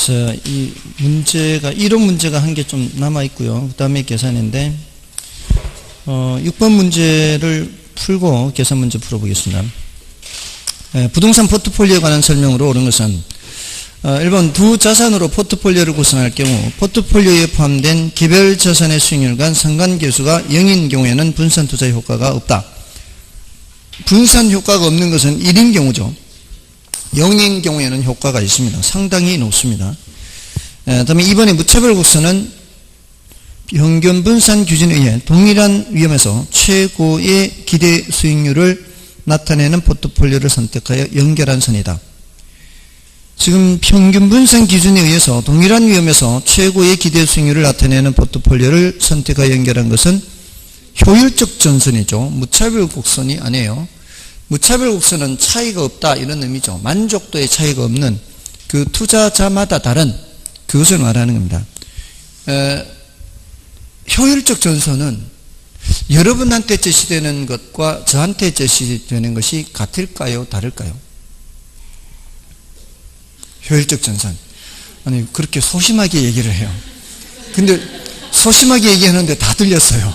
자, 이 문제가, 이론 문제가 한 개 좀 남아있고요. 그 다음에 계산인데, 6번 문제를 풀고 계산 문제 풀어보겠습니다. 부동산 포트폴리오에 관한 설명으로 옳은 것은 1번 두 자산으로 포트폴리오를 구성할 경우 포트폴리오에 포함된 개별 자산의 수익률 간 상관계수가 0인 경우에는 분산 투자 효과가 없다. 분산 효과가 없는 것은 1인 경우죠. 0인 경우에는 효과가 있습니다. 상당히 높습니다. 다음에 2번의 무차별 곡선은 평균 분산 기준에 의해 동일한 위험에서 최고의 기대 수익률을 나타내는 포트폴리오를 선택하여 연결한 선이다. 지금 평균 분산 기준에 의해서 동일한 위험에서 최고의 기대 수익률을 나타내는 포트폴리오를 선택하여 연결한 것은 효율적 전선이죠. 무차별 곡선이 아니에요. 무차별 곡선은 차이가 없다 이런 의미죠. 만족도의 차이가 없는 그 투자자마다 다른 그것을 말하는 겁니다. 효율적 전선은 여러분한테 제시되는 것과 저한테 제시되는 것이 같을까요? 다를까요? 효율적 전선. 아니 그렇게 소심하게 얘기를 해요. 근데 소심하게 얘기하는데 다 들렸어요.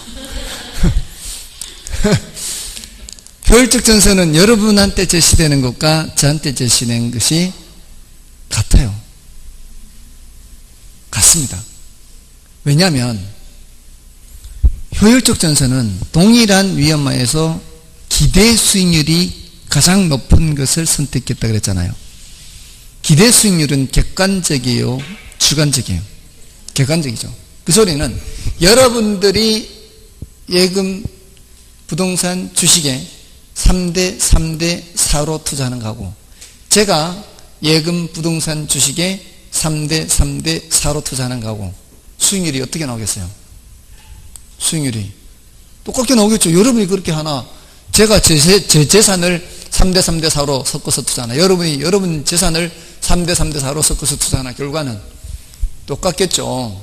효율적 전선은 여러분한테 제시되는 것과 저한테 제시되는 것이 같아요. 같습니다. 왜냐하면 효율적 전선은 동일한 위험하에서 기대 수익률이 가장 높은 것을 선택했다 그랬잖아요. 기대 수익률은 객관적이에요? 주관적이에요? 객관적이죠. 그 소리는 여러분들이 예금, 부동산, 주식에 3대 4로 투자하는 거하고 제가 예금, 부동산, 주식에 3대 4로 투자하는 거하고 수익률이 어떻게 나오겠어요? 수익률이 똑같게 나오겠죠. 여러분이 그렇게 하나 제가 제 재산을 3대 4로 섞어서 투자하나 여러분이 여러분 재산을 3대 4로 섞어서 투자하나 결과는 똑같겠죠.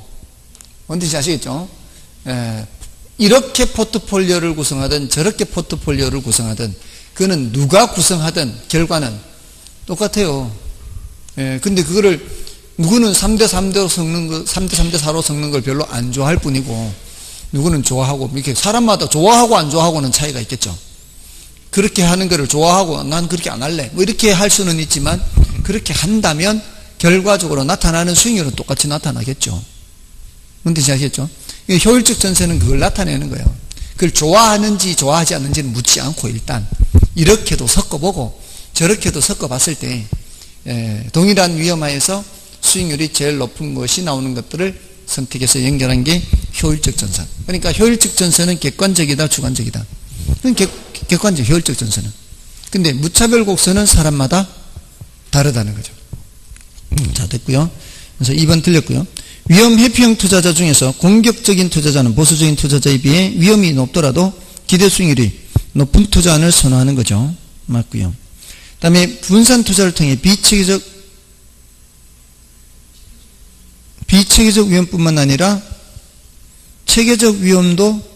뭔지 아시겠죠? 이렇게 포트폴리오를 구성하든 저렇게 포트폴리오를 구성하든 그거는 누가 구성하든 결과는 똑같아요. 근데 그거를 누구는 3대 4로 섞는 걸 별로 안 좋아할 뿐이고 누구는 좋아하고 이렇게 사람마다 좋아하고 안 좋아하고는 차이가 있겠죠. 그렇게 하는 거를 좋아하고 난 그렇게 안 할래 뭐 이렇게 할 수는 있지만 그렇게 한다면 결과적으로 나타나는 수익률은 똑같이 나타나겠죠. 뭔지 아시겠죠? 효율적 전선은 그걸 나타내는 거예요. 그걸 좋아하는지 좋아하지 않는지는 묻지 않고 일단 이렇게도 섞어보고 저렇게도 섞어봤을 때 동일한 위험하에서 수익률이 제일 높은 것이 나오는 것들을 선택해서 연결한 게 효율적 전선. 그러니까 효율적 전선은 객관적이다 주관적이다. 그건 객관적 효율적 전선은. 근데 무차별 곡선은 사람마다 다르다는 거죠. 자 됐고요. 그래서 2번 틀렸고요. 위험 회피형 투자자 중에서 공격적인 투자자는 보수적인 투자자에 비해 위험이 높더라도 기대 수익률이 높은 투자안을 선호하는 거죠. 맞고요. 그 다음에 분산 투자를 통해 비체계적 위험뿐만 아니라 체계적 위험도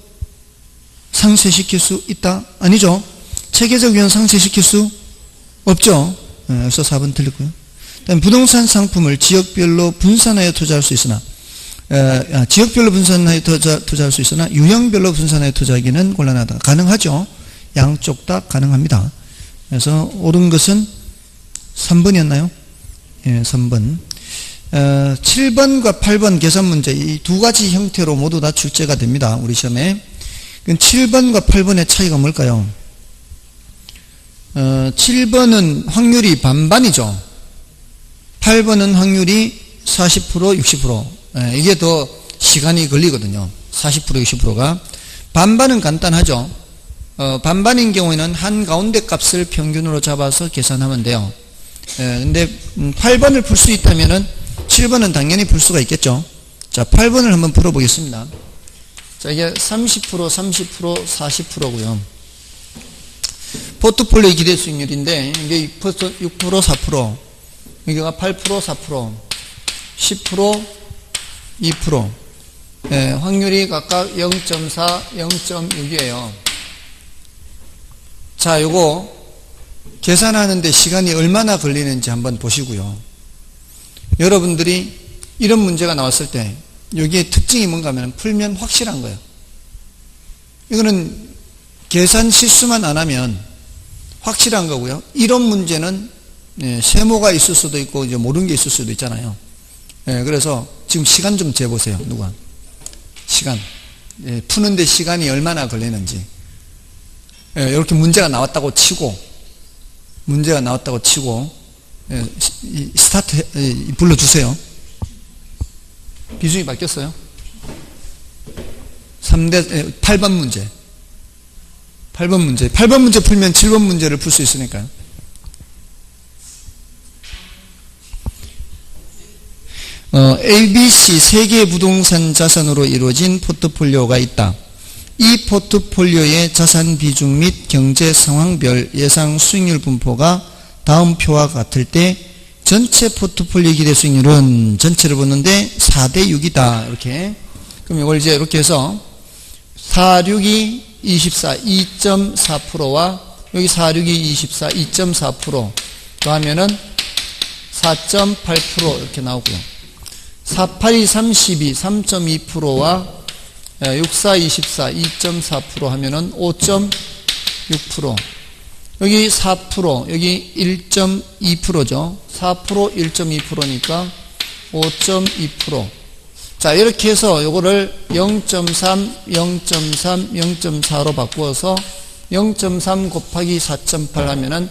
상쇄시킬 수 있다? 아니죠. 체계적 위험 상쇄시킬 수 없죠. 그래서 4번 틀렸고요. 그다음에 부동산 상품을 지역별로 분산하여 투자할 수 있으나 지역별로 분산하여 투자할 수 있으나 유형별로 분산하여 투자하기는 곤란하다. 가능하죠. 양쪽 다 가능합니다. 그래서 옳은 것은 3번이었나요? 예, 3번. 7번과 8번 계산 문제 이 두 가지 형태로 모두 다 출제가 됩니다. 우리 시험에. 7번과 8번의 차이가 뭘까요? 7번은 확률이 반반이죠. 8번은 확률이 40% 60%. 이게 더 시간이 걸리거든요. 40% 60%가. 반반은 간단하죠. 반반인 경우에는 한가운데 값을 평균으로 잡아서 계산하면 돼요. 근데 8번을 풀 수 있다면은 7번은 당연히 풀 수가 있겠죠. 자, 8번을 한번 풀어보겠습니다. 자, 이게 30%, 40%고요. 포트폴리오 기대 수익률인데, 이게 6%, 4%, 여기가 8%, 4%, 10%, 2%. 확률이 각각 0.4, 0.6이에요. 자, 요거 계산하는데 시간이 얼마나 걸리는지 한번 보시고요. 여러분들이 이런 문제가 나왔을 때 여기에 특징이 뭔가 하면 풀면 확실한 거예요. 이거는 계산 실수만 안 하면 확실한 거고요. 이런 문제는 세모가 있을 수도 있고 이제 모르는 게 있을 수도 있잖아요. 그래서 지금 시간 좀 재보세요. 누가 시간 푸는데 시간이 얼마나 걸리는지. 이렇게 문제가 나왔다고 치고 스타트 불러주세요. 비중이 바뀌었어요. 8번 문제. 8번 문제 풀면 7번 문제를 풀 수 있으니까요. ABC 3개의 부동산 자산으로 이루어진 포트폴리오가 있다. 이 포트폴리오의 자산 비중 및 경제 상황별 예상 수익률 분포가 다음 표와 같을 때 전체 포트폴리오 기대 수익률은 전체를 보는데 4대 6이다. 이렇게. 그럼 이걸 이제 이렇게 해서 4, 6이 24, 2.4%와 여기 4, 6이 24, 2.4% 더하면은 4.8% 이렇게 나오고요. 4, 8이 32, 3.2%와 6, 4, 24, 2.4% 하면은 5.6%. 여기 4%, 여기 1.2%죠. 4%, 1.2%니까 5.2%. 자, 이렇게 해서 요거를 0.3, 0.3, 0.4로 바꾸어서 0.3 곱하기 4.8 하면은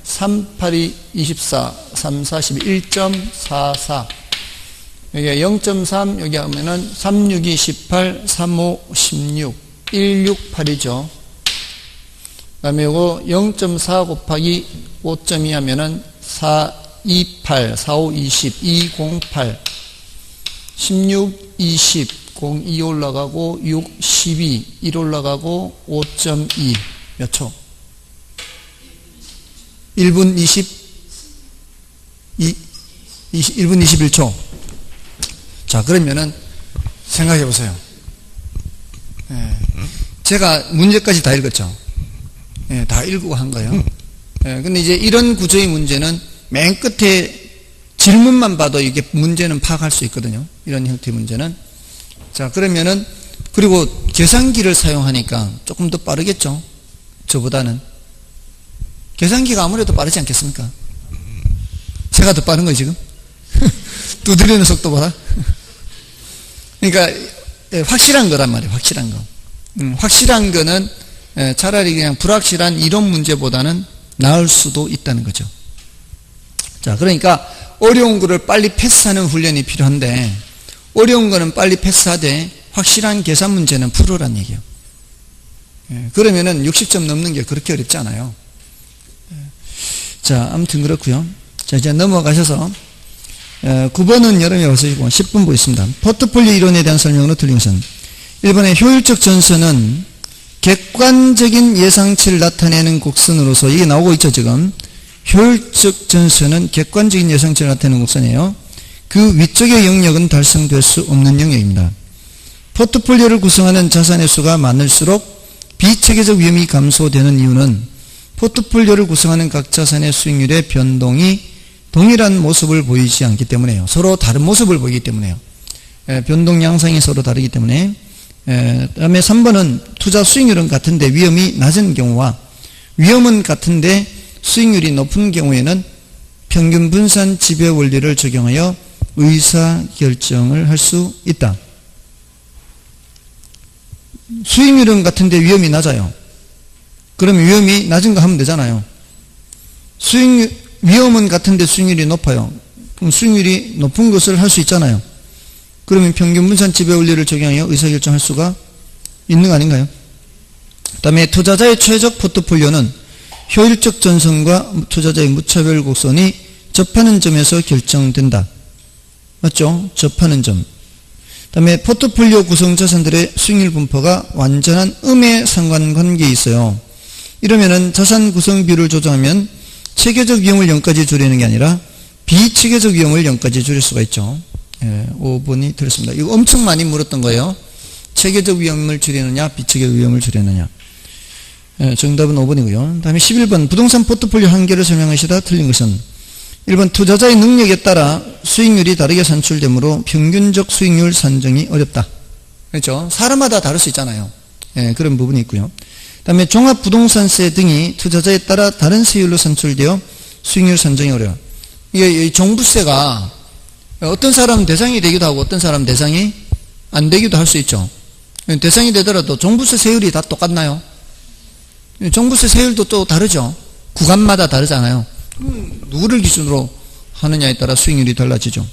3, 8이 24, 3, 40이 1.44. 여기 0.3 여기 하면은 3, 6이 18, 3, 5, 16, 1, 6, 8이죠. 그 다음에 요거 0.4 곱하기 5.2 하면은 4, 2, 8, 4, 5, 20, 2, 0, 8, 16, 20, 0, 2 올라가고 6, 12, 1 올라가고 5.2 몇 초? 1분 1분 21초. 자, 그러면은 생각해 보세요. 제가 문제까지 다 읽었죠. 다 읽고 한 거예요. 근데 이제 이런 구조의 문제는 맨 끝에 질문만 봐도 이게 문제는 파악할 수 있거든요. 이런 형태의 문제는. 자, 그러면은 그리고 계산기를 사용하니까 조금 더 빠르겠죠. 저보다는. 계산기가 아무래도 빠르지 않겠습니까? 제가 더 빠른 거예요, 지금? 두드리는 속도보다? 그러니까 확실한 거란 말이에요. 확실한 거. 확실한 거는 차라리 그냥 불확실한 이론 문제보다는 나을 수도 있다는 거죠. 자, 그러니까 어려운 거를 빨리 패스하는 훈련이 필요한데 어려운 거는 빨리 패스하되 확실한 계산 문제는 풀으란 얘기예요. 그러면은 60점 넘는 게 그렇게 어렵지 않아요. 자, 아무튼 그렇고요. 자, 이제 넘어가셔서 9번은 여러분이 보시고 10번 보겠습니다. 포트폴리오 이론에 대한 설명으로 틀린 것은 1번의 효율적 전선은 객관적인 예상치를 나타내는 곡선으로서 이게 나오고 있죠, 지금. 효율적 전선은 객관적인 예상치를 나타내는 곡선이에요. 그 위쪽의 영역은 달성될 수 없는 영역입니다. 포트폴리오를 구성하는 자산의 수가 많을수록 비체계적 위험이 감소되는 이유는 포트폴리오를 구성하는 각 자산의 수익률의 변동이 동일한 모습을 보이지 않기 때문에요. 서로 다른 모습을 보이기 때문에요. 변동 양상이 서로 다르기 때문에. 다음에 3번은 투자 수익률은 같은데 위험이 낮은 경우와 위험은 같은데 수익률이 높은 경우에는 평균 분산 지배 원리를 적용하여 의사결정을 할 수 있다. 수익률은 같은데 위험이 낮아요. 그러면 위험이 낮은 거 하면 되잖아요. 위험은 같은데 수익률이 높아요. 그럼 수익률이 높은 것을 할 수 있잖아요. 그러면 평균 분산 지배 원리를 적용하여 의사결정할 수가 있는 거 아닌가요? 그 다음에 투자자의 최적 포트폴리오는 효율적 전선과 투자자의 무차별 곡선이 접하는 점에서 결정된다. 맞죠? 접하는 점. 그 다음에 포트폴리오 구성 자산들의 수익률 분포가 완전한 음의 상관관계에 있어요. 이러면은 자산 구성 비율을 조정하면 체계적 위험을 0까지 줄이는 게 아니라 비체계적 위험을 0까지 줄일 수가 있죠. 5번이 들었습니다. 이거 엄청 많이 물었던 거예요. 체계적 위험을 줄이느냐, 비체계적 위험을 줄이느냐. 정답은 5번이고요. 다음에 11번 부동산 포트폴리오 한계를 설명하시다 틀린 것은 1번 투자자의 능력에 따라 수익률이 다르게 산출되므로 평균적 수익률 산정이 어렵다. 그렇죠? 사람마다 다를 수 있잖아요. 예, 그런 부분이 있고요. 그다음에 종합부동산세 등이 투자자에 따라 다른 세율로 산출되어 수익률 산정이 어려워. 이게 종부세가 어떤 사람은 대상이 되기도 하고 어떤 사람은 대상이 안 되기도 할 수 있죠. 대상이 되더라도 종부세 세율이 다 똑같나요? 종부세 세율도 또 다르죠. 구간마다 다르잖아요. 누구를 기준으로 하느냐에 따라 수익률이 달라지죠.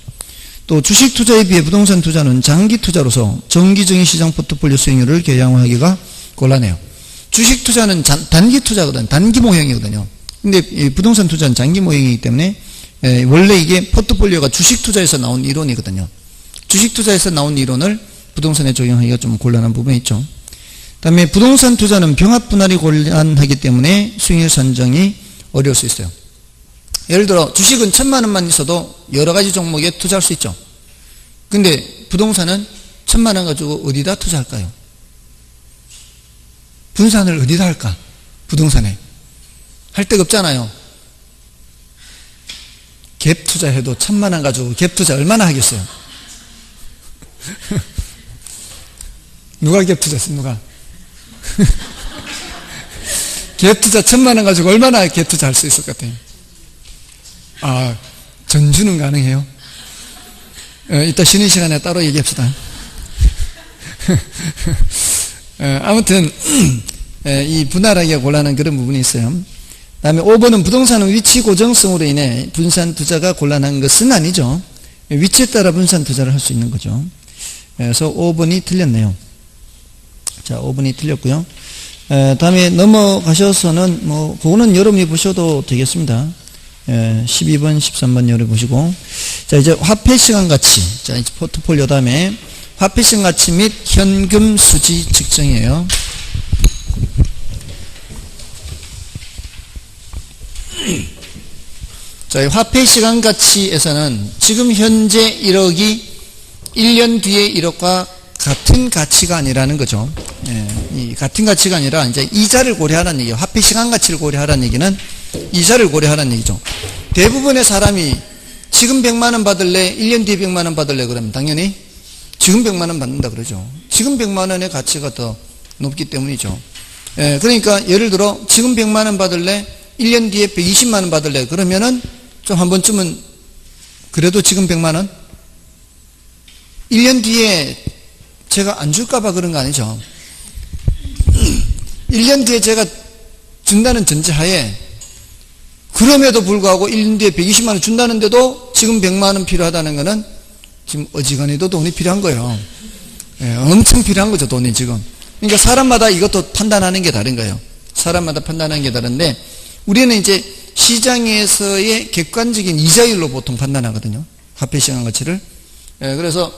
또 주식 투자에 비해 부동산 투자는 장기 투자로서 정기적인 시장 포트폴리오 수익률을 계량화하기가 곤란해요. 주식 투자는 단기 투자거든, 단기 모형이거든요. 근데 이 부동산 투자는 장기 모형이기 때문에 원래 이게 포트폴리오가 주식 투자에서 나온 이론이거든요. 주식 투자에서 나온 이론을 부동산에 적용하기가 좀 곤란한 부분이 있죠. 그다음에 부동산 투자는 병합 분할이 곤란하기 때문에 수익률 산정이 어려울 수 있어요. 예를 들어 주식은 1,000만 원만 있어도 여러 가지 종목에 투자할 수 있죠. 근데 부동산은 1,000만 원 가지고 어디다 투자할까요? 분산을 어디다 할까? 부동산에 할 데가 없잖아요. 갭 투자해도 1,000만 원 가지고 갭 투자 얼마나 하겠어요? 누가 갭 투자했어? 누가? 갭 투자 1,000만 원 가지고 얼마나 갭 투자 할 수 있을 것 같아요? 아, 전주는 가능해요? 이따 쉬는 시간에 따로 얘기합시다. 아무튼 이 분할하기가 곤란한 그런 부분이 있어요. 그 다음에 5번은 부동산은 위치 고정성으로 인해 분산 투자가 곤란한 것은 아니죠. 위치에 따라 분산 투자를 할 수 있는 거죠. 그래서 5번이 틀렸네요. 자, 5번이 틀렸고요. 다음에 넘어가셔서는 그거는 여러분이 보셔도 되겠습니다. 12번, 13번 여러분 보시고. 자, 이제 화폐 시간 가치. 자, 이제 포트폴리오 다음에 화폐 시간 가치 및 현금 수지 측정이에요. 자, 이 화폐 시간 가치에서는 지금 현재 1억이 1년 뒤에 1억과 같은 가치가 아니라는 거죠. 이 같은 가치가 아니라 이제 이자를 고려하라는 얘기예요. 화폐 시간 가치를 고려하라는 얘기는 이자를 고려하라는 얘기죠. 대부분의 사람이 지금 100만 원 받을래, 1년 뒤에 100만 원 받을래 그러면 당연히 지금 100만 원 받는다 그러죠. 지금 100만 원의 가치가 더 높기 때문이죠. 그러니까 예를 들어 지금 100만 원 받을래, 1년 뒤에 120만 원 받을래 그러면은 좀 한 번쯤은 그래도 지금 100만 원? 1년 뒤에 제가 안 줄까봐 그런 거 아니죠. 1년 뒤에 제가 준다는 전제하에 그럼에도 불구하고 1년 뒤에 120만 원 준다는데도 지금 100만 원 필요하다는 거는 지금 어지간히도 돈이 필요한 거예요. 엄청 필요한 거죠, 돈이 지금. 그러니까 사람마다 이것도 판단하는 게 다른 거예요. 사람마다 판단하는 게 다른데 우리는 이제 시장에서의 객관적인 이자율로 보통 판단하거든요. 화폐 시간 가치를. 그래서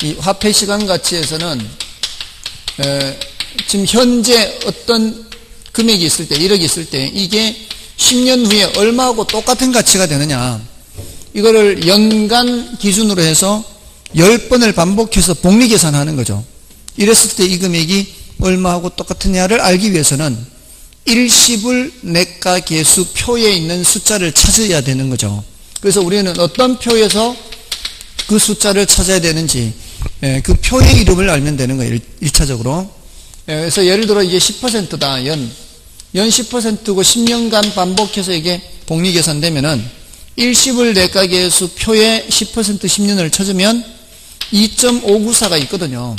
이 화폐 시간 가치에서는 지금 현재 어떤 금액이 있을 때 1억이 있을 때 이게 10년 후에 얼마하고 똑같은 가치가 되느냐 이거를 연간 기준으로 해서 10번을 반복해서 복리 계산하는 거죠. 이랬을 때 이 금액이 얼마하고 똑같으냐를 알기 위해서는 일시불 내가 계수 표에 있는 숫자를 찾아야 되는 거죠. 그래서 우리는 어떤 표에서 그 숫자를 찾아야 되는지 그 표의 이름을 알면 되는 거예요. 1차적으로. 그래서 예를 들어 이게 10%다. 연 10%고 10년간 반복해서 이게 복리 계산되면은 일시불 내가계수 표에 10% 10년을 찾으면 2.594가 있거든요.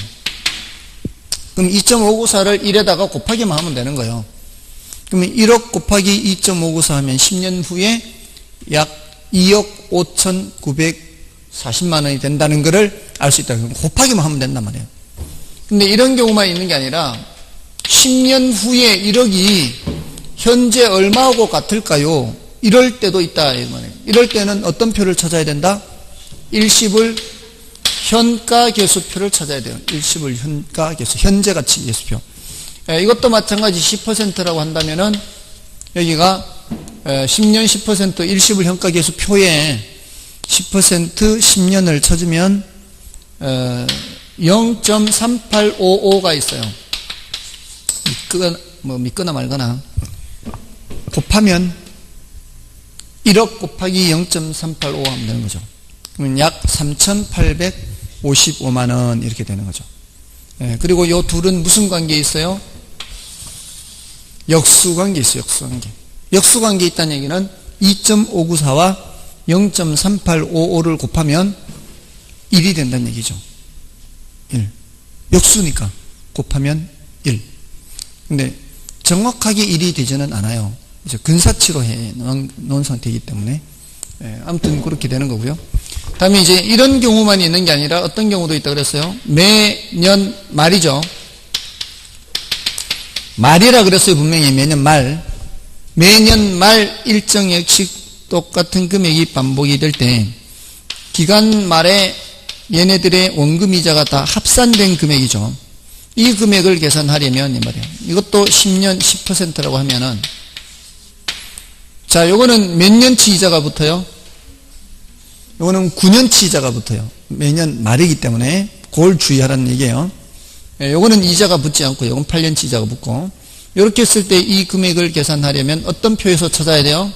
그럼 2.594를 1에다가 곱하기만 하면 되는 거예요. 그러면 1억 곱하기 2.594 하면 10년 후에 약 2억 5,940만 원이 된다는 것을 알 수 있다. 곱하기만 하면 된단 말이에요. 근데 이런 경우만 있는 게 아니라 10년 후에 1억이 현재 얼마하고 같을까요? 이럴 때도 있다. 이럴 때는 어떤 표를 찾아야 된다? 일시불 현가 계수표를 찾아야 돼요. 일시불 현가 계수, 현재 가치 계수표. 이것도 마찬가지 10%라고 한다면은 여기가 10년 10% 일시불 현가 계수표에 10% 10년을 찾으면 0.3855가 있어요. 믿거나 말거나 곱하면 1억 곱하기 0.385 하면 되는 거죠. 그러면 약 3,855만 원 이렇게 되는 거죠. 예, 그리고 요 둘은 무슨 관계에 있어요? 역수관계 있어요. 역수관계. 역수관계 있다는 얘기는 2.594와 0.3855를 곱하면 1이 된다는 얘기죠. 1. 역수니까 곱하면 1. 근데 정확하게 1이 되지는 않아요. 이제 근사치로 해 놓은 상태이기 때문에. 예, 아무튼 그렇게 되는 거고요. 다음에 이제 이런 경우만 있는 게 아니라 어떤 경우도 있다 그랬어요. 매년 말이죠. 말이라 그랬어요. 분명히 매년 말. 매년 말 일정액씩 똑같은 금액이 반복이 될 때 기간 말에 얘네들의 원금이자가 다 합산된 금액이죠. 이 금액을 계산하려면 이 말이에요. 이것도 10년 10%라고 하면은 자, 요거는 몇 년치 이자가 붙어요? 요거는 9년치 이자가 붙어요. 매년 말이기 때문에 그걸 주의하라는 얘기예요. 요거는 이자가 붙지 않고 요건 8년치 이자가 붙고 이렇게 했을 때 이 금액을 계산하려면 어떤 표에서 찾아야 돼요?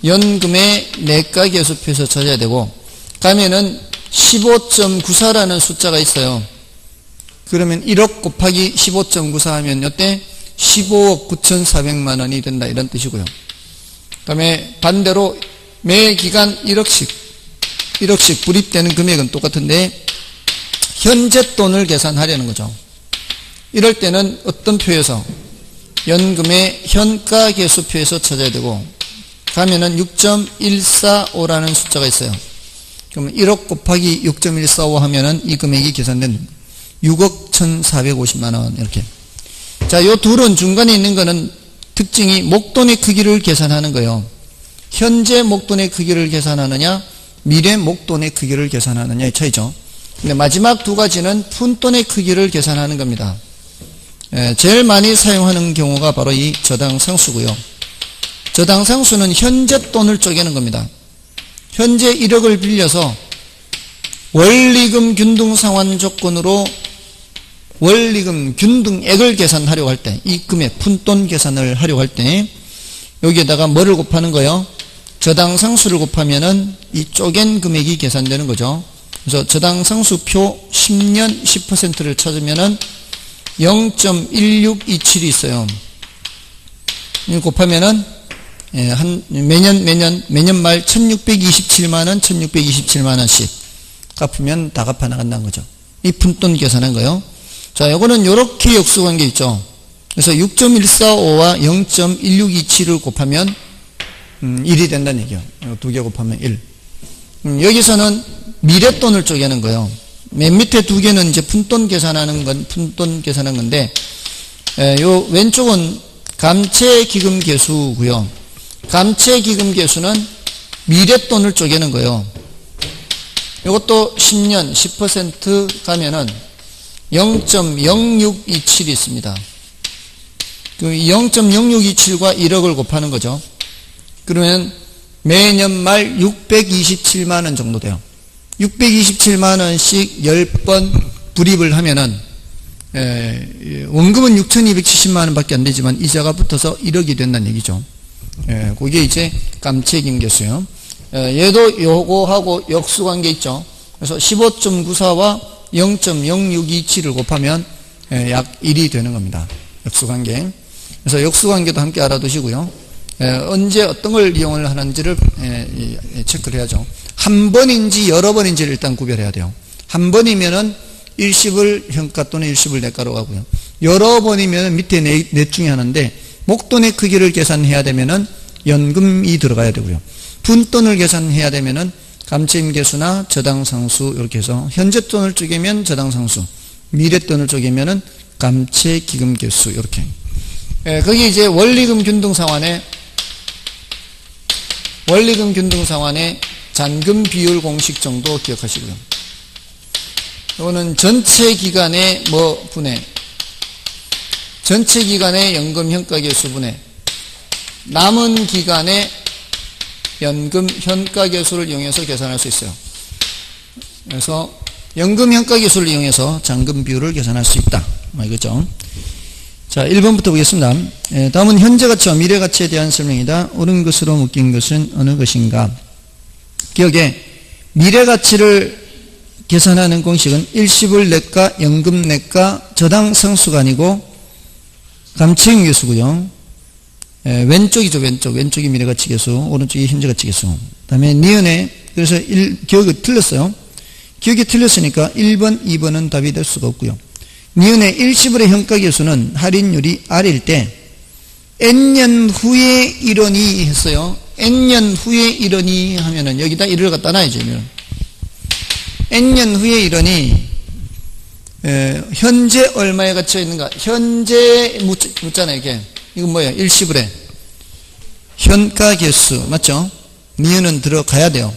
연금의 내가계수표에서 찾아야 되고 가면은 15.94라는 숫자가 있어요. 그러면 1억 곱하기 15.94 하면 이때 15억 9,400만 원이 된다 이런 뜻이고요. 그 다음에 반대로 매 기간 1억씩 불입되는 금액은 똑같은데 현재 돈을 계산하려는 거죠. 이럴 때는 어떤 표에서 연금의 현가계수표에서 찾아야 되고 가면은 6.145라는 숫자가 있어요. 그러면 1억 곱하기 6.145 하면은 이 금액이 계산된 6억 1,450만 원 이렇게. 자, 요 둘은 중간에 있는 거는 특징이 목돈의 크기를 계산하는 거예요. 현재 목돈의 크기를 계산하느냐 미래 목돈의 크기를 계산하느냐의 차이죠. 근데 마지막 두 가지는 푼돈의 크기를 계산하는 겁니다. 제일 많이 사용하는 경우가 바로 이 저당상수고요. 저당상수는 현재 돈을 쪼개는 겁니다. 현재 1억을 빌려서 원리금 균등상환 조건으로 원리금 균등액을 계산하려고 할 때 이 금액 푼돈 계산을 하려고 할 때 여기에다가 뭐를 곱하는 거예요? 저당상수를 곱하면은 이 쪼갠 금액이 계산되는 거죠. 그래서 저당상수표 10년 10%를 찾으면은 0.1627이 있어요. 이 곱하면은 매년 말 1627만원 1627만원씩 갚으면 다 갚아 나간다는 거죠. 이 푼돈 계산한 거요. 자, 요거는 요렇게 역수관계 있죠. 그래서 6.145와 0.1627을 곱하면 1이 된다는 얘기예요. 두 개 곱하면 1. 여기서는 미래돈을 쪼개는 거예요. 맨 밑에 두 개는 이제 푼돈 계산하는 건데, 요 왼쪽은 감채기금 계수고요. 감채기금 계수는 미래돈을 쪼개는 거예요. 이것도 10년 10% 가면은 0.0627이 있습니다. 그 0.0627과 1억을 곱하는 거죠. 그러면 매년 말 627만원 정도 돼요. 627만원씩 10번 불입을 하면은 원금은 6,270만원 밖에 안 되지만 이자가 붙어서 1억이 된다는 얘기죠. 그게 이제 감채기금 계수요. 얘도 요거하고 역수관계 있죠. 그래서 15.94와 0.0627을 곱하면 약 1이 되는 겁니다. 역수관계. 그래서 역수관계도 함께 알아두시고요. 언제 어떤 걸 이용을 하는지를 체크를 해야죠. 한 번인지 여러 번인지를 일단 구별해야 돼요. 한 번이면은 일시불 현가 또는 일시불 내가로 가고요. 여러 번이면 밑에 넷 중에 하나인데 목돈의 크기를 계산해야 되면은 연금이 들어가야 되고요. 푼돈을 계산해야 되면은 감채임계수나 저당상수 이렇게 해서 현재 돈을 쪼개면 저당상수, 미래 돈을 쪼개면은 감채기금계수 이렇게. 거기 이제 원리금 균등상환의 잔금 비율 공식 정도 기억하시고요. 이거는 전체 기간의 분해, 전체 기간의 연금 현가계수 분해, 남은 기간의 연금 현가계수를 이용해서 계산할 수 있어요. 그래서 연금 현가계수를 이용해서 잔금 비율을 계산할 수 있다. 이거죠. 자, 1번부터 보겠습니다. 다음은 현재가치와 미래가치에 대한 설명이다. 옳은 것으로 묶인 것은 어느 것인가? 기억에 미래가치를 계산하는 공식은 일시불 넷과 연금 넷과 저당 상수가 아니고 감채용 계수고요. 왼쪽이죠. 왼쪽이 미래가치 계수, 오른쪽이 현재가치 계수. 그 다음에 니은에 그래서 기억이 틀렸어요. 기억이 틀렸으니까 1번, 2번은 답이 될 수가 없고요. 니은의 일시불의 현가계수는 할인율이 R일 때 N년 후에 이러니 했어요. N년 후에 이러니 하면은 여기다 1을 갖다 놔야죠. N년 후에 이러니 현재 얼마의 가치가 있는가? 현재 묻잖아요. 이게 이건 뭐예요? 일시불의 현가계수 맞죠? 니은은 들어가야 돼요.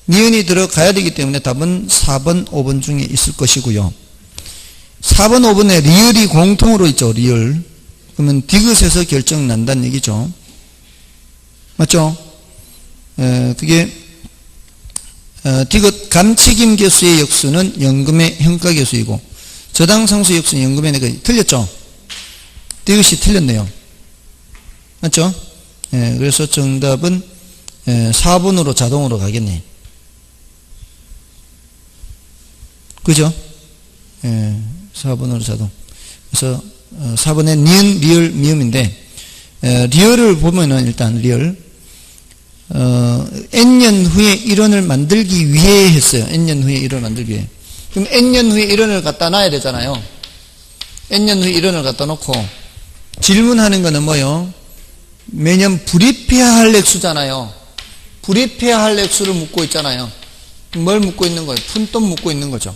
니은이 들어가야 되기 때문에 답은 4번, 5번 중에 있을 것이고요. 4번, 5번에 리을이 공통으로 있죠. 리을. 그러면 디귿에서 결정난다는 얘기죠. 맞죠? 그게 디귿 감치김 계수의 역수는 연금의 현가계수이고 저당상수의 역수는 연금의 내가 틀렸죠? 디귿이 틀렸네요. 맞죠? 그래서 정답은 4번으로 자동으로 가겠네. 그죠? 4번으로 자동. 그래서 4번에 니은, 리을, 미음인데 리을을 보면은 일단 리을 N년 후에 1원을 만들기 위해 했어요. N년 후에 1원을 만들기 위해. 그럼 N년 후에 1원을 갖다 놔야 되잖아요. N년 후에 1원을 갖다 놓고 질문하는 거는 뭐요? 매년 불입해야 할 액수잖아요. 불입해야 할 액수를 묻고 있잖아요. 뭘 묻고 있는 거예요? 푼돈 묻고 있는 거죠.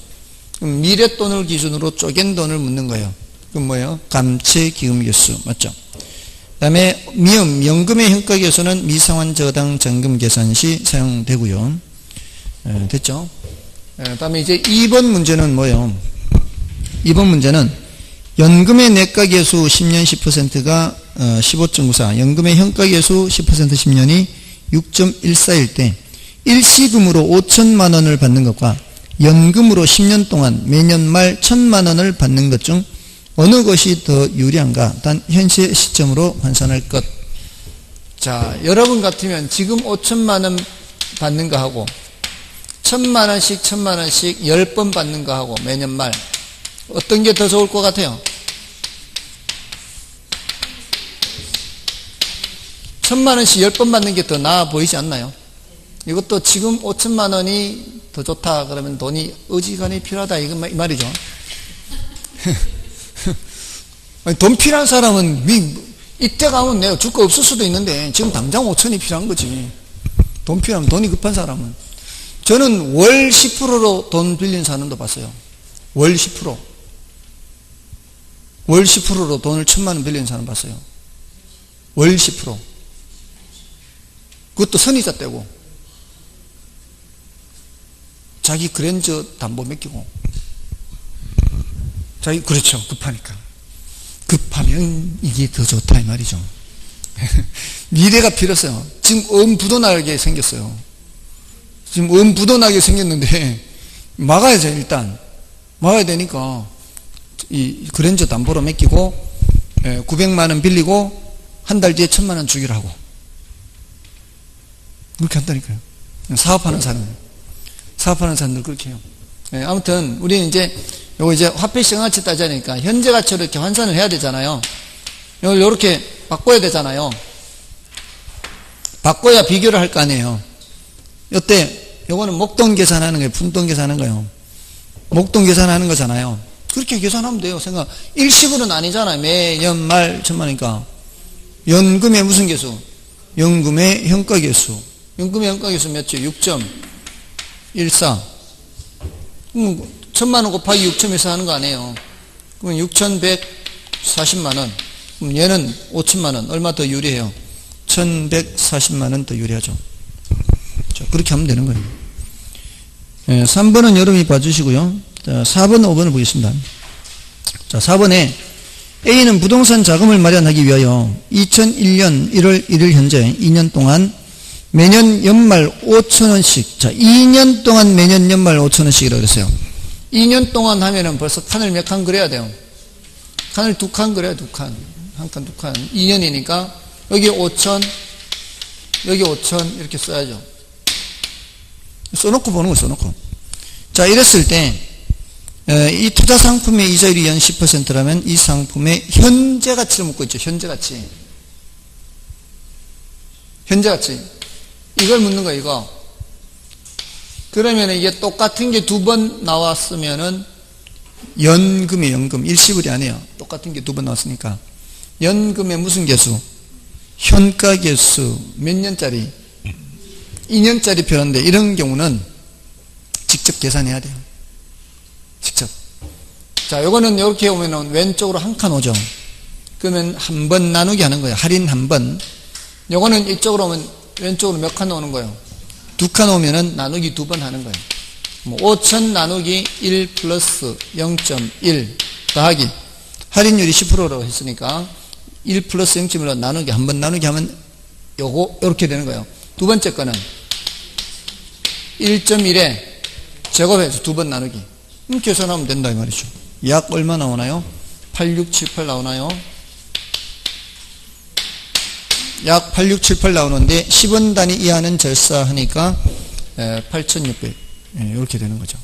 그럼 미래돈을 기준으로 쪼갠 돈을 묻는 거예요. 그럼 뭐예요? 감채기금계수 맞죠? 그 다음에 미음, 연금의 현가계수는 미상환 저당 잔금 계산 시 사용되고요. 됐죠? 그 다음에 이제 2번 문제는 뭐예요? 2번 문제는 연금의 내가계수 10년 10%가 15.94, 연금의 현가계수 10% 10년이 6.14일 때 일시금으로 5천만 원을 받는 것과 연금으로 10년 동안 매년 말 1,000만 원을 받는 것 중 어느 것이 더 유리한가? 단 현재 시점으로 환산할 것. 자, 여러분 같으면 지금 5천만 원 받는 거 하고 1,000만 원씩 1,000만 원씩 10번 받는 거 하고 매년 말 어떤 게 더 좋을 것 같아요? 1,000만 원씩 10번 받는 게 더 나아 보이지 않나요? 이것도 지금 5천만 원이 더 좋다 그러면 돈이 어지간히 필요하다 이 말이죠. 돈 필요한 사람은 이때 가면 내가 줄 거 없을 수도 있는데 지금 당장 5천이 필요한 거지. 돈 필요하면 돈이 급한 사람은. 저는 월 10%로 돈 빌린 사람도 봤어요. 월 10%. 월 10%로 돈을 1,000만 원 빌린 사람 봤어요. 월 10%. 그것도 선이자 떼고. 자기 그랜저 담보 맡기고. 자기, 그렇죠. 급하니까. 급하면 이게 더 좋다, 이 말이죠. 미래가 필요했어요. 지금 엄부도나게 생겼어요. 지금 엄부도나게 생겼는데, 막아야죠, 일단. 막아야 되니까, 이 그랜저 담보로 맡기고, 900만 원 빌리고, 한 달 뒤에 1,000만 원 주기로 하고. 그렇게 한다니까요. 사업하는 사람들 그렇게 해요. 아무튼, 우리는 이제, 요거 이제 화폐 시장가치 따지니까 현재 가치로 이렇게 환산을 해야 되잖아요. 요걸 요렇게 바꿔야 되잖아요. 바꿔야 비교를 할 거 아니에요. 요때 요거는 목돈 계산하는 거예요. 푼돈 계산하는 거예요. 목돈 계산하는 거잖아요. 그렇게 계산하면 돼요. 생각 일시불은 아니잖아요. 매년 말 1,000만 원이니까. 연금의 무슨 계수? 연금의 현가계수. 연금의 현가계수 몇죠? 6.14. 1,000만 원 곱하기 6.14 하는 거 아니에요. 그러면 6,140만 원. 그럼 얘는 5천만 원. 얼마 더 유리해요? 1,140만 원 더 유리하죠. 자, 그렇게 하면 되는 거예요. 3번은 여러분이 봐주시고요. 자, 4번, 5번을 보겠습니다. 자, 4번에 A는 부동산 자금을 마련하기 위하여 2001년 1월 1일 현재 2년 동안 매년 연말 5천원씩, 자, 2년 동안 매년 연말 5천원씩이라고 그랬어요. 2년 동안 하면은 벌써 칸을 몇 칸 그려야 돼요? 칸을 두 칸 그래요. 두 칸. 한 칸, 두 칸. 2년이니까 여기 5천, 여기 5천 이렇게 써야죠. 써놓고 보는 거 써놓고. 자, 이랬을 때 이 투자 상품의 이자율이 연 10%라면 이 상품의 현재 가치를 묻고 있죠. 현재 가치. 현재 가치. 이걸 묻는 거예요, 이거. 그러면 이게 똑같은 게 두 번 나왔으면은 연금이에요, 연금. 일시불이 아니에요. 똑같은 게 두 번 나왔으니까. 연금의 무슨 개수? 현가 개수. 몇 년짜리? 2년짜리 표현인데 이런 경우는 직접 계산해야 돼요. 직접. 자, 요거는 이렇게 오면은 왼쪽으로 한 칸 오죠. 그러면 한 번 나누기 하는 거예요. 할인 한 번. 요거는 이쪽으로 오면 왼쪽으로 몇 칸 오는 거예요? 두 칸 오면은 나누기 두 번 하는 거예요. 뭐 5천 나누기 1 플러스 0.1 더하기 할인율이 10%라고 했으니까 1 플러스 0.1로 나누기 한 번 나누기 하면 요거 이렇게 되는 거예요. 두 번째 거는 1.1에 제곱해서 두 번 나누기. 계산하면 된다 이 말이죠. 약 얼마 나오나요? 8678 나오나요? 약 8678 나오는데 10원 단위 이하는 절사하니까 8600 이렇게 되는 거죠.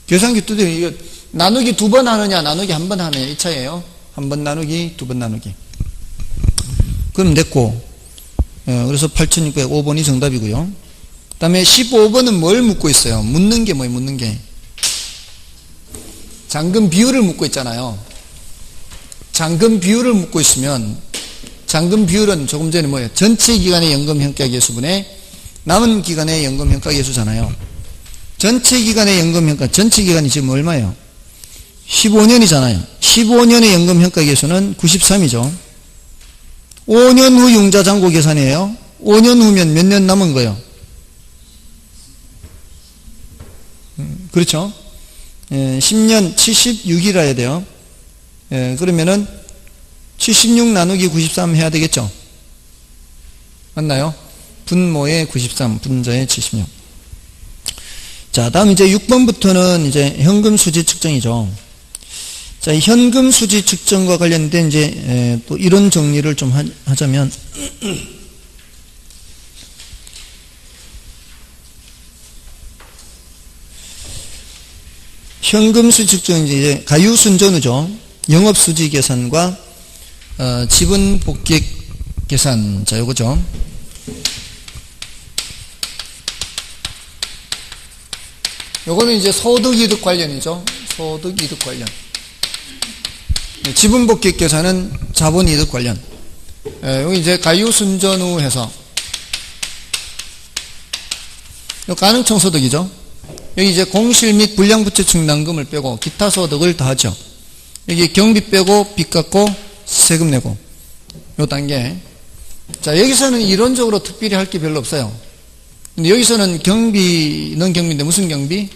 계산기 두드려. 이거 나누기 두 번 하느냐 나누기 한 번 하느냐 이 차이에요. 한 번 나누기 두 번 나누기. 그럼 됐고 그래서 8600 5번이 정답이고요. 그 다음에 15번은 뭘 묻고 있어요? 묻는 게 뭐예요? 묻는 게 잔금 비율을 묻고 있잖아요. 잔금 비율을 묻고 있으면 잔금 비율은 조금 전에 뭐예요? 전체 기간의 연금 현가 계수분의 남은 기간의 연금 현가 계수잖아요. 전체 기간의 연금 현가, 전체 기간이 지금 얼마예요? 15년이잖아요. 15년의 연금 현가 계수는 93이죠. 5년 후 융자 잔고 계산이에요. 5년 후면 몇 년 남은 거예요? 그렇죠? 10년 76이라 해야 돼요. 그러면은 76 나누기 93 해야 되겠죠? 맞나요? 분모의 93, 분자의 76. 자, 다음 이제 6번부터는 이제 현금 수지 측정이죠. 자, 이 현금 수지 측정과 관련된 이제 또 이런 정리를 좀 하자면 현금 수지 측정은 이제 가유순전후죠. 영업수지 계산과 지분 복귀 계산. 자, 요거죠. 요거는 이제 소득이득 관련이죠. 소득이득 관련. 지분 복귀 계산은 자본이득 관련. 여기 이제 가유순전후 해서 요 가능총 소득이죠. 여기 이제 공실 및 불량부채 충당금을 빼고 기타 소득을 더하죠. 여기 경비 빼고 빚 갚고 세금 내고 요 단계. 자, 여기서는 이론적으로 특별히 할 게 별로 없어요. 근데 여기서는 경비는 경비인데 무슨 경비?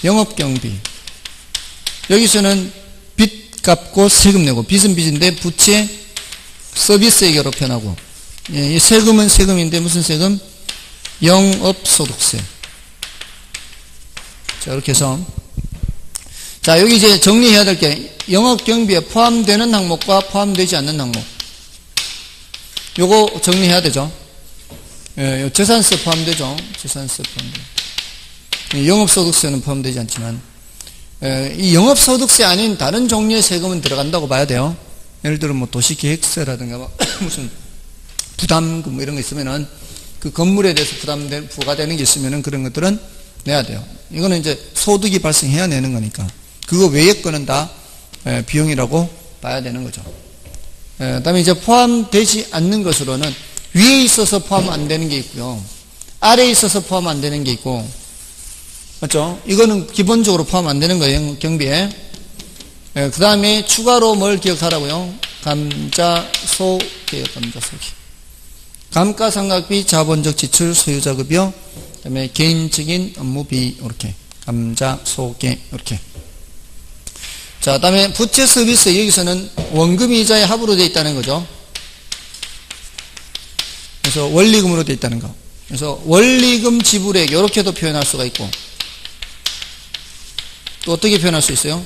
영업경비. 여기서는 빚 갚고 세금 내고, 빚은 빚인데 부채 서비스액으로 표현하고, 이 세금은 세금인데 무슨 세금? 영업소득세. 자, 이렇게 해서 자, 여기 이제 정리해야 될 게 영업경비에 포함되는 항목과 포함되지 않는 항목, 요거 정리해야 되죠. 재산세 포함되죠. 재산세 포함되죠. 영업소득세는 포함되지 않지만 이 영업소득세 아닌 다른 종류의 세금은 들어간다고 봐야 돼요. 예를 들어 뭐 도시계획세라든가 무슨 부담금 뭐 이런 거 있으면은 그 건물에 대해서 부과되는 게 있으면은 그런 것들은 내야 돼요. 이거는 이제 소득이 발생해야 내는 거니까 그거 외의 거는 다 비용이라고 봐야 되는 거죠. 그다음에 이제 포함되지 않는 것으로는 위에 있어서 포함 안 되는 게 있고요. 아래에 있어서 포함 안 되는 게 있고, 맞죠? 이거는 기본적으로 포함 안 되는 거예요, 경비에. 그 다음에 추가로 뭘 기억하라고요? 감가소개요, 감가소개. 감가상각비, 자본적 지출, 소유자급여, 그 다음에 개인적인 업무비, 이렇게. 감가소개, 이렇게. 자, 그 다음에 부채 서비스, 여기서는 원금 이자의 합으로 되어 있다는 거죠. 그래서 원리금으로 되어 있다는 거. 그래서 원리금 지불액, 이렇게도 표현할 수가 있고, 또 어떻게 표현할 수 있어요?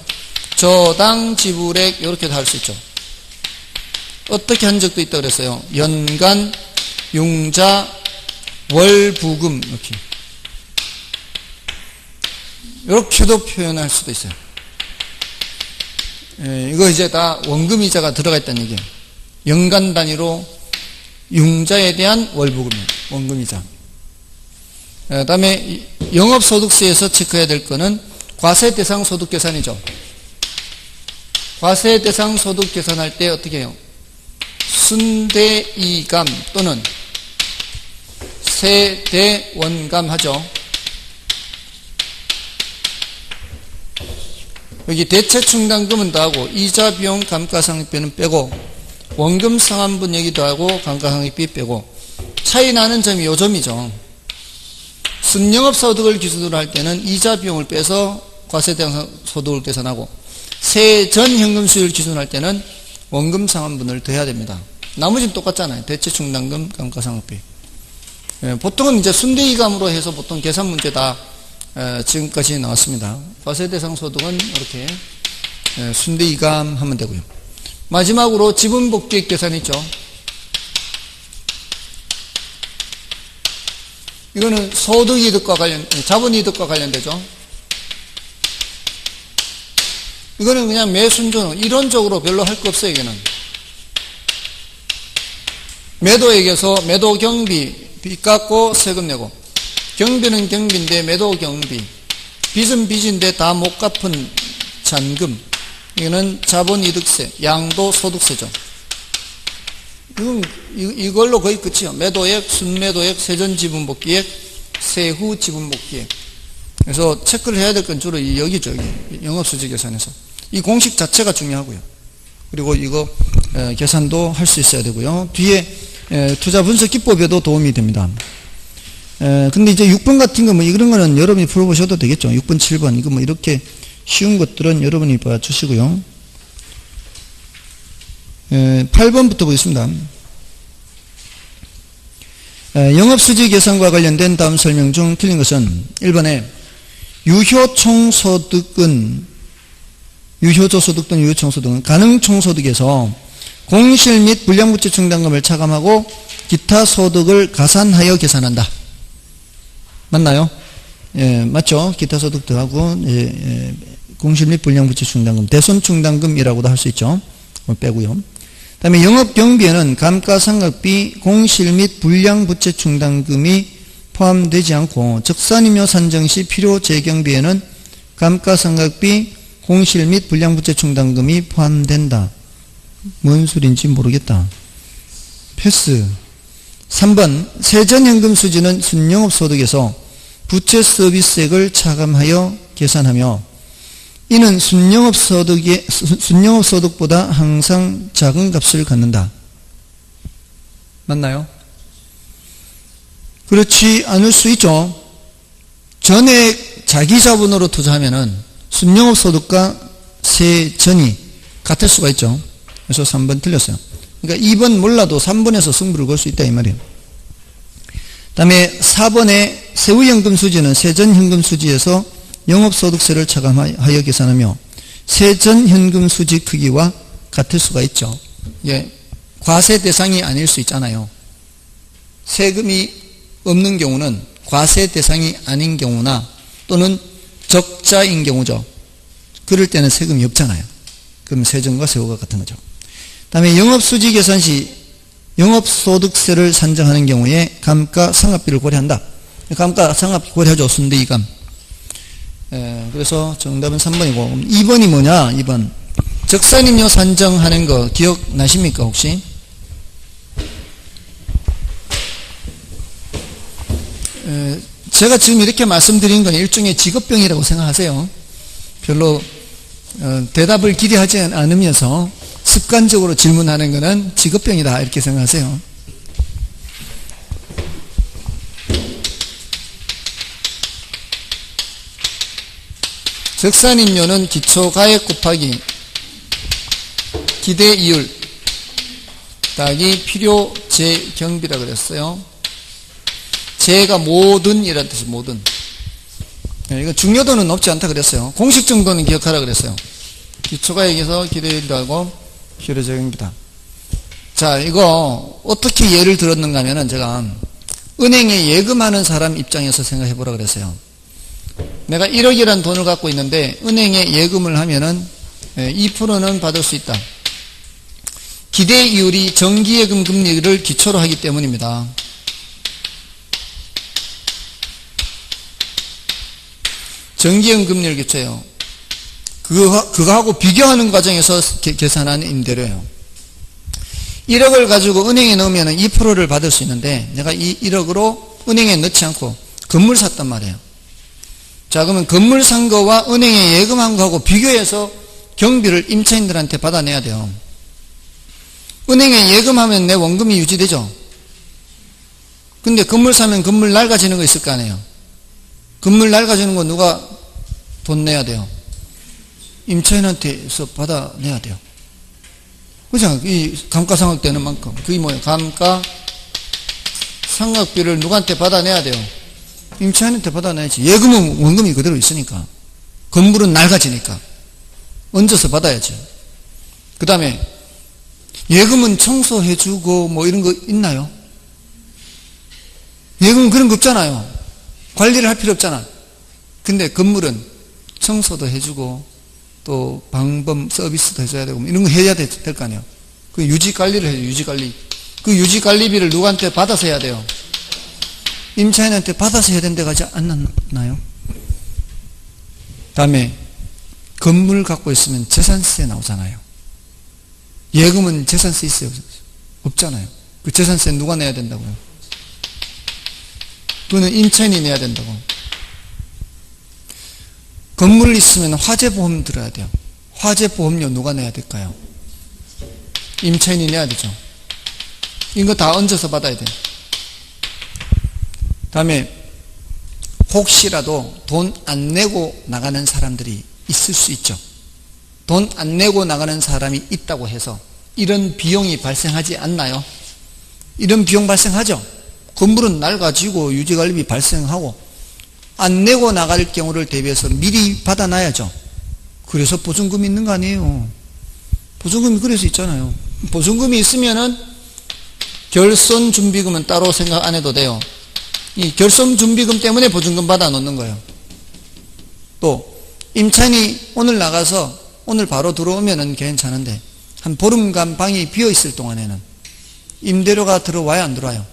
저당 지불액 이렇게도 할 수 있죠. 어떻게 한 적도 있다고 그랬어요. 연간, 융자, 월부금 이렇게도 표현할 수도 있어요. 이거 이제 다 원금이자가 들어가 있다는 얘기예요. 연간 단위로 융자에 대한 월부금이에요. 원금이자. 그 다음에 영업소득세에서 체크해야 될 거는 과세대상 소득 계산이죠. 과세대상 소득 계산할 때 어떻게 해요? 순대이감 또는 세대원감 하죠. 여기 대체충당금은 더하고 이자 비용 감가상각비는 빼고 원금 상환분 얘기도 하고 감가상각비 빼고 차이 나는 점이 요 점이죠. 순영업소득을 기준으로 할 때는 이자 비용을 빼서 과세대상 소득을 계산하고 세전 현금 수익을 기준으로 할 때는 원금 상환분을 더해야 됩니다. 나머지는 똑같잖아요. 대체충당금, 감가상각비. 보통은 이제 순대이감으로 해서 보통 계산 문제 다 지금까지 나왔습니다. 과세대상 소득은 이렇게 순대이감 하면 되고요. 마지막으로 지분복귀액 계산 있죠. 이거는 소득이득과 자본이득과 관련되죠. 이거는 그냥 매순전은 이론적으로 별로 할 거 없어요. 이게는 매도액에서 매도 경비 빚 갚고 세금 내고, 경비는 경비인데 매도 경비, 빚은 빚인데 다 못 갚은 잔금, 이거는 자본이득세, 양도소득세죠. 이걸로 거의 끝이요. 매도액, 순매도액, 세전지분복귀액, 세후지분복귀액. 그래서 체크를 해야 될 건 주로 여기죠. 여기 영업수지 계산에서. 이 공식 자체가 중요하고요. 그리고 이거 계산도 할 수 있어야 되고요. 뒤에 투자 분석 기법에도 도움이 됩니다. 근데 이제 6번 같은 거 뭐 이런 거는 여러분이 풀어보셔도 되겠죠. 6번, 7번 이거 뭐 이렇게 쉬운 것들은 여러분이 봐주시고요. 8번부터 보겠습니다. 영업수지 계산과 관련된 다음 설명 중 틀린 것은 1번에 유효총소득은 유효조소득 또는 유효총소득은 가능총소득에서 공실 및 불량부채 충당금을 차감하고 기타 소득을 가산하여 계산한다. 맞나요? 예, 맞죠? 기타 소득 더하고 공실 및 불량부채 충당금, 대손충당금이라고도 할 수 있죠. 빼고요. 그 다음에 영업경비에는 감가상각비, 공실 및 불량부채 충당금이 포함되지 않고 적산임료 산정 시 필요 재경비에는 감가상각비, 공실 및 불량부채 충당금이 포함된다. 뭔 소리인지 모르겠다. 패스. 3번 세전현금 수지는 순영업소득에서 부채 서비스액을 차감하여 계산하며 이는 순영업소득보다 항상 작은 값을 갖는다. 맞나요? 그렇지 않을 수 있죠. 전액 자기 자본으로 투자하면은 순영업소득과 세전이 같을 수가 있죠. 그래서 3번 틀렸어요. 그러니까 2번 몰라도 3번에서 승부를 걸 수 있다 이 말이에요. 그 다음에 4번에 세후연금 수지는 세전현금 수지에서 영업소득세를 차감하여 계산하며 세전현금 수지 크기와 같을 수가 있죠. 예, 과세 대상이 아닐 수 있잖아요. 세금이 없는 경우는 과세 대상이 아닌 경우나 또는 적자인 경우죠. 그럴 때는 세금이 없잖아요. 그럼 세전과 세후가 같은 거죠. 그 다음에 영업수지 계산 시 영업소득세를 산정하는 경우에 감가상각비를 고려한다. 감가상각비 고려하죠. 순대이감. 그래서 정답은 3번이고 2번이 뭐냐? 2번 적산임료 산정하는 거 기억나십니까 혹시? 제가 지금 이렇게 말씀드린 건 일종의 직업병이라고 생각하세요. 별로 대답을 기대하지 않으면서 습관적으로 질문하는 것은 직업병이다 이렇게 생각하세요. 적산임료는 기초가액 곱하기 기대이율 더하기 필요재경비라 그랬어요. 재가 모든 이라는 뜻이 모든. 이거 중요도는 높지 않다 그랬어요. 공식 정도는 기억하라 그랬어요. 기초가액에서 기대율하고 필요적용비다. 자, 이거 어떻게 예를 들었는가 하면은 제가 은행에 예금하는 사람 입장에서 생각해 보라 그랬어요. 내가 1억이라는 돈을 갖고 있는데 은행에 예금을 하면은 2%는 받을 수 있다. 기대이율이 정기예금 금리를 기초로 하기 때문입니다. 정기예금 금리를 기초해요. 그거하고 비교하는 과정에서 계산한 임대료예요. 1억을 가지고 은행에 넣으면 2%를 받을 수 있는데 내가 이 1억으로 은행에 넣지 않고 건물 샀단 말이에요. 자, 그러면 건물 산 거와 은행에 예금한 거하고 비교해서 경비를 임차인들한테 받아내야 돼요. 은행에 예금하면 내 원금이 유지되죠. 근데 건물 사면 건물 낡아지는 거 있을 거 아니에요. 건물 낡아지는 거 누가 돈 내야 돼요? 임차인한테서 받아내야 돼요. 그죠? 이 감가상각되는 만큼. 그게 뭐예요? 감가상각비를 누구한테 받아내야 돼요? 임차인한테 받아내야지. 예금은 원금이 그대로 있으니까. 건물은 낡아지니까. 얹어서 받아야지. 그 다음에 예금은 청소해주고 뭐 이런 거 있나요? 예금은 그런 거 없잖아요. 관리를 할 필요 없잖아. 근데 건물은 청소도 해주고 또 방범 서비스도 해줘야 되고 이런 거 해야 될 거 아니에요. 그 유지관리를 해요. 유지관리. 그 유지관리비를 누구한테 받아서 해야 돼요? 임차인한테 받아서 해야 된다고 하지 않았나요? 다음에 건물 갖고 있으면 재산세 나오잖아요. 예금은 재산세 있어요? 없잖아요. 그 재산세 누가 내야 된다고요? 그거는 임차인이 내야 된다고. 건물 있으면 화재보험 들어야 돼요. 화재보험료 누가 내야 될까요? 임차인이 내야 되죠. 이거 다 얹어서 받아야 돼요. 다음에 혹시라도 돈 안 내고 나가는 사람들이 있을 수 있죠. 돈 안 내고 나가는 사람이 있다고 해서 이런 비용이 발생하지 않나요? 이런 비용 발생하죠. 건물은 낡아지고 유지관리비 발생하고 안 내고 나갈 경우를 대비해서 미리 받아놔야죠. 그래서 보증금이 있는 거 아니에요. 보증금이 그래서 있잖아요. 보증금이 있으면은 결손준비금은 따로 생각 안 해도 돼요. 이 결손준비금 때문에 보증금 받아 놓는 거예요. 또 임차인이 오늘 나가서 오늘 바로 들어오면은 괜찮은데 한 보름간 방이 비어 있을 동안에는 임대료가 들어와야 안 들어와요?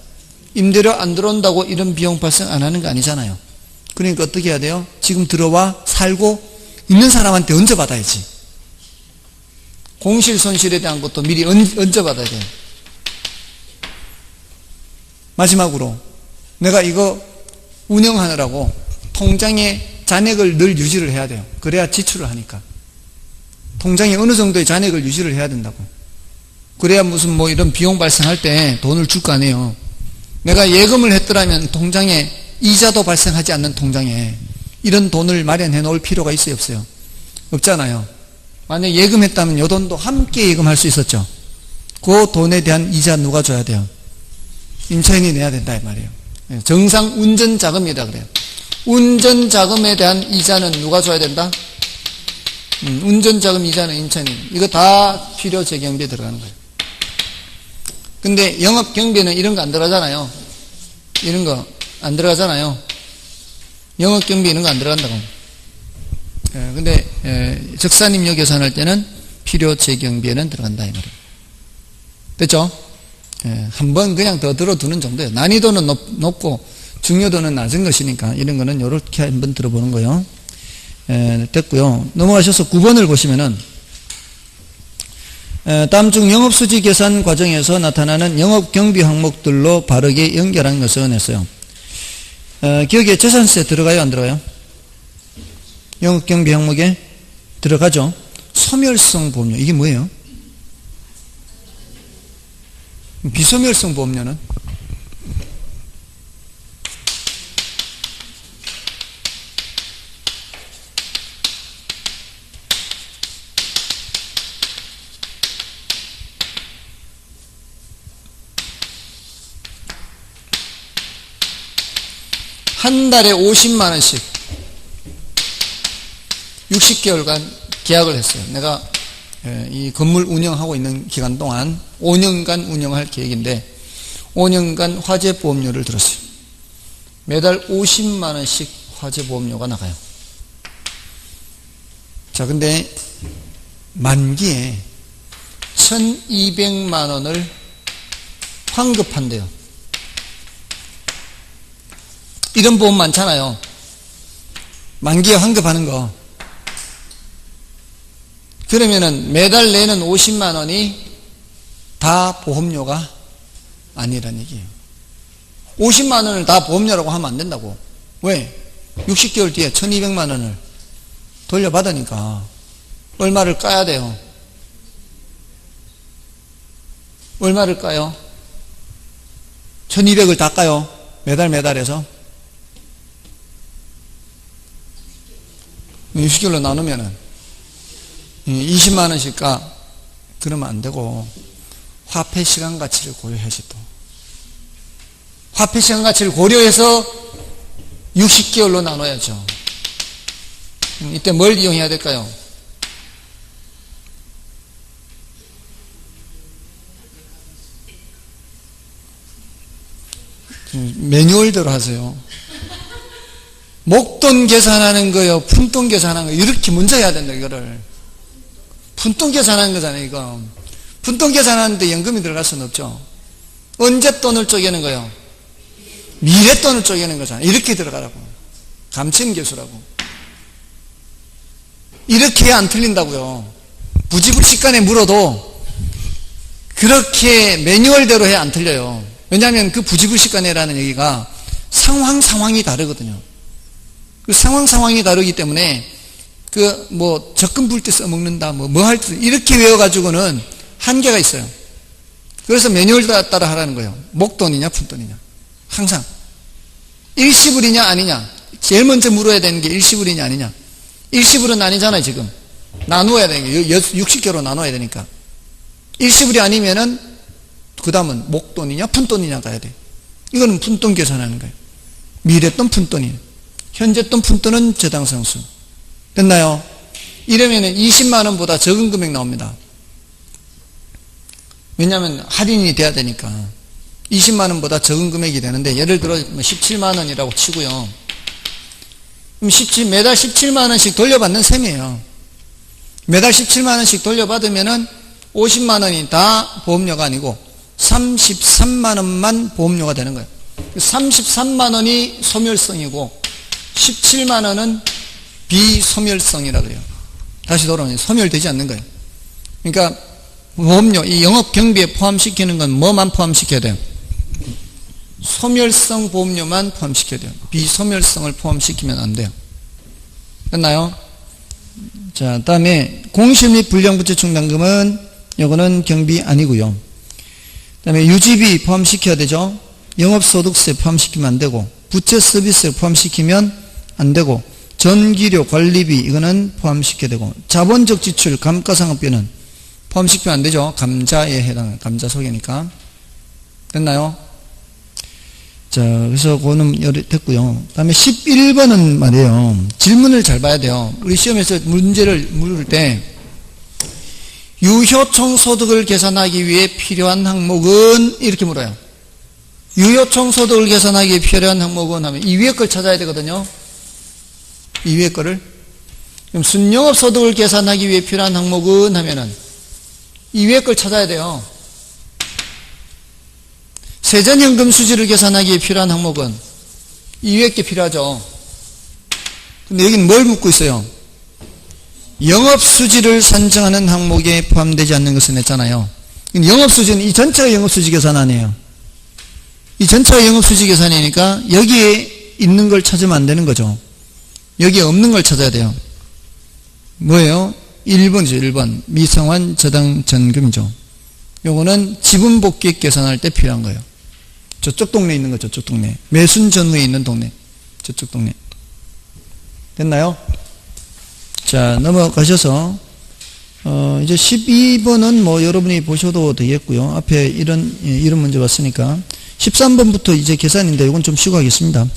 임대료 안 들어온다고 이런 비용 발생 안 하는 거 아니잖아요. 그러니까 어떻게 해야 돼요? 지금 들어와 살고 있는 사람한테 얹어 받아야지. 공실 손실에 대한 것도 미리 얹어 받아야 돼요. 마지막으로 내가 이거 운영하느라고 통장에 잔액을 늘 유지를 해야 돼요. 그래야 지출을 하니까. 통장에 어느 정도의 잔액을 유지를 해야 된다고. 그래야 무슨 뭐 이런 비용 발생할 때 돈을 줄 거 아니에요. 내가 예금을 했더라면 통장에 이자도 발생하지 않는 통장에 이런 돈을 마련해 놓을 필요가 있어요, 없어요? 없잖아요. 만약 예금했다면 이 돈도 함께 예금할 수 있었죠. 그 돈에 대한 이자 누가 줘야 돼요? 임차인이 내야 된다 이 말이에요. 정상 운전자금이다 그래요. 운전자금에 대한 이자는 누가 줘야 된다? 운전자금 이자는 임차인이. 이거 다 필요재경비에 들어가는 거예요. 근데 영업경비는 이런 거 안 들어가잖아요. 이런 거 안 들어가잖아요. 영업경비 이런 거 안 들어간다고. 근데 적산임료 계산할 때는 필요재경비에는 들어간다 이 말이에요. 됐죠? 한번 그냥 더 들어두는 정도예요. 난이도는 높고 중요도는 낮은 것이니까 이런 거는 이렇게 한번 들어보는 거예요. 됐고요. 넘어가셔서 9번을 보시면은 다음 중 영업수지 계산 과정에서 나타나는 영업경비 항목들로 바르게 연결한 것은 했어요. 기억에 재산세 들어가요? 안 들어가요? 영업경비 항목에 들어가죠. 소멸성 보험료 이게 뭐예요? 비소멸성 보험료는? 한 달에 50만 원씩 60개월간 계약을 했어요. 내가 이 건물 운영하고 있는 기간 동안 5년간 운영할 계획인데 5년간 화재보험료를 들었어요. 매달 50만 원씩 화재보험료가 나가요. 자, 근데 만기에 1200만 원을 환급한대요. 이런 보험 많잖아요. 만기에 환급하는 거. 그러면은 매달 내는 50만 원이 다 보험료가 아니란 얘기예요. 50만 원을 다 보험료라고 하면 안 된다고. 왜? 60개월 뒤에 1200만 원을 돌려받으니까 얼마를 까야 돼요? 얼마를 까요? 1200을 다 까요? 매달해서 60개월로 나누면은 20만 원씩 까. 그러면 안 되고 화폐 시간 가치를 고려해야지. 또 화폐 시간 가치를 고려해서 60개월로 나눠야죠. 이때 뭘 이용해야 될까요? 매뉴얼대로 하세요. 목돈 계산하는 거요, 푼돈 계산하는 거, 이렇게 먼저 해야 된다, 이거를. 푼돈 계산하는 거잖아요, 이거. 푼돈 계산하는데 연금이 들어갈 수는 없죠. 언제 돈을 쪼개는 거요? 미래 돈을 쪼개는 거잖아요. 이렇게 들어가라고. 감천계수라고. 이렇게 해야 안 틀린다고요. 부지불식간에 물어도 그렇게 매뉴얼대로 해야 안 틀려요. 왜냐하면 그 부지불식간에라는 얘기가 상황이 다르거든요. 그 상황이 다르기 때문에 적금 불 때 써먹는다, 뭐 할 때 이렇게 외워가지고는 한계가 있어요. 그래서 매뉴얼 따라 하라는 거예요. 목돈이냐, 푼돈이냐. 항상. 일시불이냐, 아니냐. 제일 먼저 물어야 되는 게 일시불이냐, 아니냐. 일시불은 아니잖아요, 지금. 나누어야 되는 게 60개로 나눠야 되니까. 일시불이 아니면은 그 다음은 목돈이냐, 푼돈이냐 가야 돼. 이거는 푼돈 계산하는 거예요. 미래돈, 푼돈이에요. 현재돈, 푼돈은 저당상수. 됐나요? 이러면은 20만 원보다 적은 금액 나옵니다. 왜냐하면 할인이 돼야 되니까. 20만 원보다 적은 금액이 되는데, 예를 들어 17만 원이라고 치고요. 그럼 매달 17만 원씩 돌려받는 셈이에요. 매달 17만 원씩 돌려받으면은 50만 원이 다 보험료가 아니고 33만 원만 보험료가 되는 거예요. 33만 원이 소멸성이고 17만 원은 비소멸성이라고 해요. 다시 돌아오면 소멸되지 않는 거예요. 그러니까 보험료, 이 영업 경비에 포함시키는 건 뭐만 포함시켜야 돼요? 소멸성 보험료만 포함시켜야 돼요. 비소멸성을 포함시키면 안 돼요. 됐나요? 자, 다음에 공실 및 불량부채 충당금은 이거는 경비 아니고요. 다음에 유지비 포함시켜야 되죠. 영업소득세 포함시키면 안 되고, 부채 서비스에 포함시키면 안 되고, 전기료 관리비 이거는 포함시켜야 되고, 자본적 지출 감가상각비는 포함시키면 안 되죠. 감자에 해당하는, 감자 소개니까. 됐나요? 자, 그래서 그거는 됐고요. 다음에 11번은 말이에요. 질문을 잘 봐야 돼요. 우리 시험에서 문제를 물을 때 유효총 소득을 계산하기 위해 필요한 항목은 이렇게 물어요. 유효총 소득을 계산하기 위해 필요한 항목은 하면 이 위에 걸 찾아야 되거든요. 이 위에 거를. 그럼 순영업 소득을 계산하기 위해 필요한 항목은 하면은 이 위에 걸 찾아야 돼요. 세전현금 수지를 계산하기 위해 필요한 항목은 이 위에 게 필요하죠. 근데 여기는 뭘 묻고 있어요? 영업수지를 산정하는 항목에 포함되지 않는 것은 했잖아요. 영업수지는 이 전체가 영업수지 계산 아니에요. 이 전체가 영업수지 계산이니까 여기에 있는 걸 찾으면 안 되는 거죠. 여기에 없는 걸 찾아야 돼요. 뭐예요? 1번이죠. 1번 미성환 저당 전금이죠. 요거는 지분복귀 계산할 때 필요한 거예요. 저쪽 동네에 있는 거죠. 저쪽 동네. 매순 전후에 있는 동네. 저쪽 동네. 됐나요? 자, 넘어가셔서 이제 12번은 뭐 여러분이 보셔도 되겠고요. 앞에 이런 문제 봤으니까 13번부터 이제 계산인데 이건 좀 쉬고 하겠습니다.